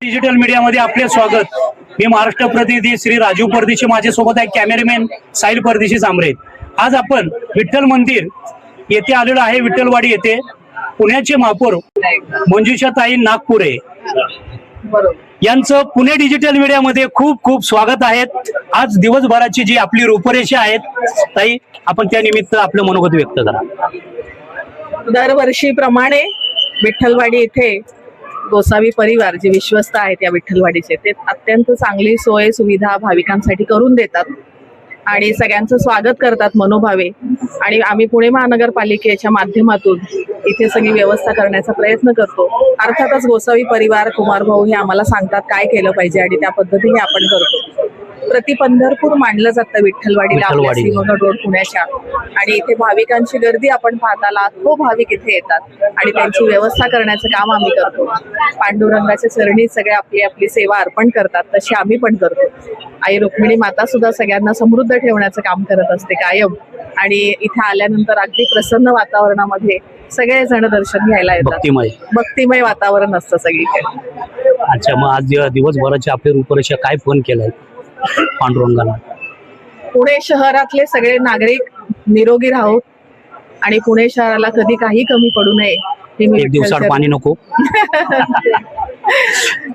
Digital मीडियामध्ये आपले स्वागत। मी महाराष्ट्र प्रतिनिधी श्री राजू परदेशी, माझ्यासोबत आहे कॅमेरामॅन साहिल परदेशी जांभरे। आज आपण विठ्ठल मंदिर येथे आलेलो आहे। विठ्ठलवाडी येथे पुण्याचे महापौर मंजुषाताई नागपुरे यांचं पुणे डिजिटल मीडियामध्ये खूप खूप स्वागत आहे। आज दिवसभराची जी आपली रूपरेषा आहेत ताई, आपण त्या निमित्त आपलं मनोगत व्यक्त करा। दरवर्षीप्रमाणे विठ्ठलवाडी येथे गोसावी परिवार जे विश्वस्त आहेत या विठ्ठलवाडीचे, ते अत्यंत चांगली सोय सुविधा भाविकांसाठी करून देतात आणि सगळ्यांचं स्वागत करतात मनोभावे। आणि आम्ही पुणे महानगरपालिकेच्या माध्यमातून इथे सगळी व्यवस्था करण्याचा प्रयत्न करतो। अर्थातच गोसावी परिवार, कुमार भाऊ हे आम्हाला सांगतात काय केलं पाहिजे आणि त्या पद्धतीने आपण करतो। प्रति पंढरपूर मांडलं जातं विठ्ठलवाडीला, आपल्या सिंहगड रोड पुण्याच्या, आणि इथे भाविकांची गर्दी आपण पाहता लाखो भाविक इथे येतात आणि त्यांची व्यवस्था करण्याचं काम आम्ही करतो। पांडुरंगाच्या चरणी सगळे आपली आपली सेवा अर्पण करतात, तशी आम्ही पण करतो। आई रुक्मिणी माता सुद्धा सगळ्यांना समृद्ध ठेवण्याचं काम करत असते कायम, आणि इथे आल्यानंतर अगदी प्रसन्न वातावरणामध्ये सगळे जण दर्शन घ्यायला येतात। भक्तिमय वातावरण असतं सगळीकडे। अच्छा, मग आज दिवसभराची आपली रूपरेषा काय फोन केलाय पांडुरंगाला? पुणे शहरातले सगळे नागरिक निरोगी राहोत आणि पुणे शहराला कधी काही कमी पडू नये। एक दिवसात पाणी नको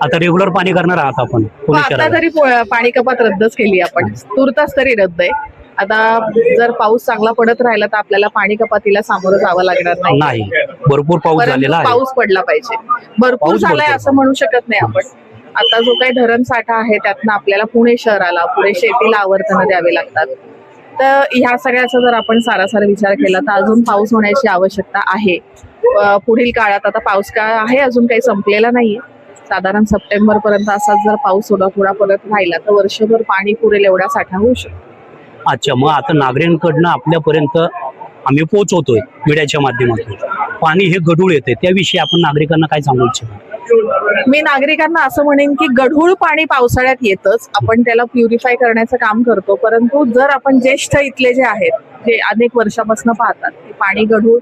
आता रेग्युलर पाणी करणार आहात आपण? आता तरी पाणी कपात रद्दच केली आपण, तुर्तास तरी रद्द आहे। आता जर पाऊस चांगला पडत राहिला तर आपल्याला पाणी कपातीला सामोरं जावं लागणार नाही। भरपूर पाऊस झालेला आहे, पाऊस पडला पाहिजे। भरपूर झालाय असं म्हणू शकत नाही आपण। आता जो काही धरण साठा आहे त्यातनं आपल्याला पुणे शहराला, पुणे शेतीला आवर्तनं द्यावे लागतात। तर ह्या सगळ्याचा जर आपण सारासार विचार केला तर अजून पाऊस होण्याची आवश्यकता आहे। पुढील काळात आता पाऊस काळ आहे, अजून काही संपलेला नाहीये। साधारण सप्टेंबर पर्यंत असाच जर पाऊस थोडा परत राहिला तर वर्षभर पाणी पुरेल एवढा साठा होऊ शकतो। अच्छा, मग आता नागरिकांकडनं आपल्यापर्यंत आम्ही पोहोचवतोय मीडियाच्या माध्यमातून, पाणी हे गढूळ येते, त्याविषयी आपण नागरिकांना काय सांगू इच्छितो? मी नागरिकांना असं म्हणेन की गढूळ पाणी पावसाळ्यात येतच, आपण त्याला प्युरिफाय करण्याचं काम करतो। परंतु जर आपण ज्येष्ठ इथले जे आहेत, जे अनेक वर्षापासून पाहतात, ते पाणी गढूळ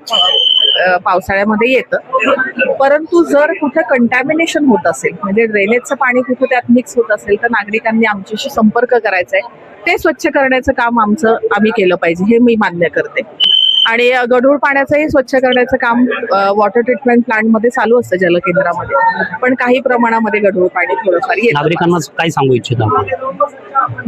पावसाळ्यामध्ये येतं। परंतु जर कुठे कंटॅमिनेशन होत असेल, म्हणजे ड्रेनेजचं पाणी कुठे त्यात मिक्स होत असेल, तर नागरिकांनी आमच्याशी संपर्क करायचा आहे। ते स्वच्छ करण्याचं काम आम्ही केलं पाहिजे, हे मी मान्य करते। आणि गढूळ पाण्याचंही स्वच्छ करण्याचं काम वॉटर ट्रीटमेंट प्लांट मध्ये चालू असतं, जलकेंद्रामध्ये, पण काही प्रमाणामध्ये गढूळ पाणी थोडंफार येतं। नागरिकांना काय सांगू इच्छिता?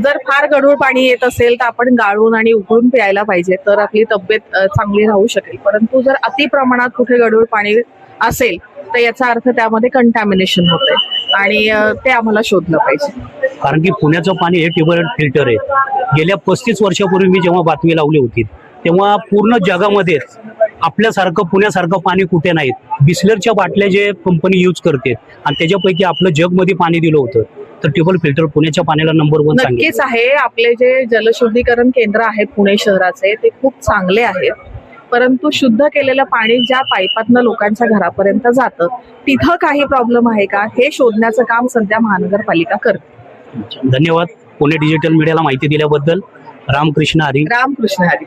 जर फार गढूळ पाणी येत असेल तर आपण गाळून आणि उकळून प्यायला पाहिजे, तर आपली तब्येत चांगली राहू शकेल। परंतु जर अति प्रमाणात कुठे गढूळ पाणी असेल तर याचा अर्थ त्यामध्ये कंटॅमिनेशन होतंय आणि ते आम्हाला शोधलं पाहिजे। कारण की पुण्याचं पाणी हे टेबल फिल्टर आहे। गेल्या 35 वर्षापूर्वी मी जेव्हा बातमी लावली होती तेव्हा पूर्ण जगामध्ये आपल्यासारखं पुण्यासारखं पाणी कुठे नाहीत। बिस्लरच्या बाटल्या जे कंपनी यूज करते आणि त्याच्यापैकी आपलं जगमध्ये पाणी दिलं होतं, तर टेबल फिल्टर पुण्याच्या पाण्याला नंबर 1 नक्कीच आहे। आपले जे जलशुद्धीकरण केंद्र आहेत पुणे शहराचे, ते खूप चांगले आहेत। परंतु शुद्ध केलेलं पाणी ज्या पाईपातनं लोकांच्या घरापर्यंत जातं, तिथं काही प्रॉब्लेम आहे का हे शोधण्याचं काम सध्या महानगरपालिका करते। धन्यवाद पुणे डिजिटल मीडियाला माहिती दिल्याबद्दल। रामकृष्ण हरी। रामकृष्ण हरी।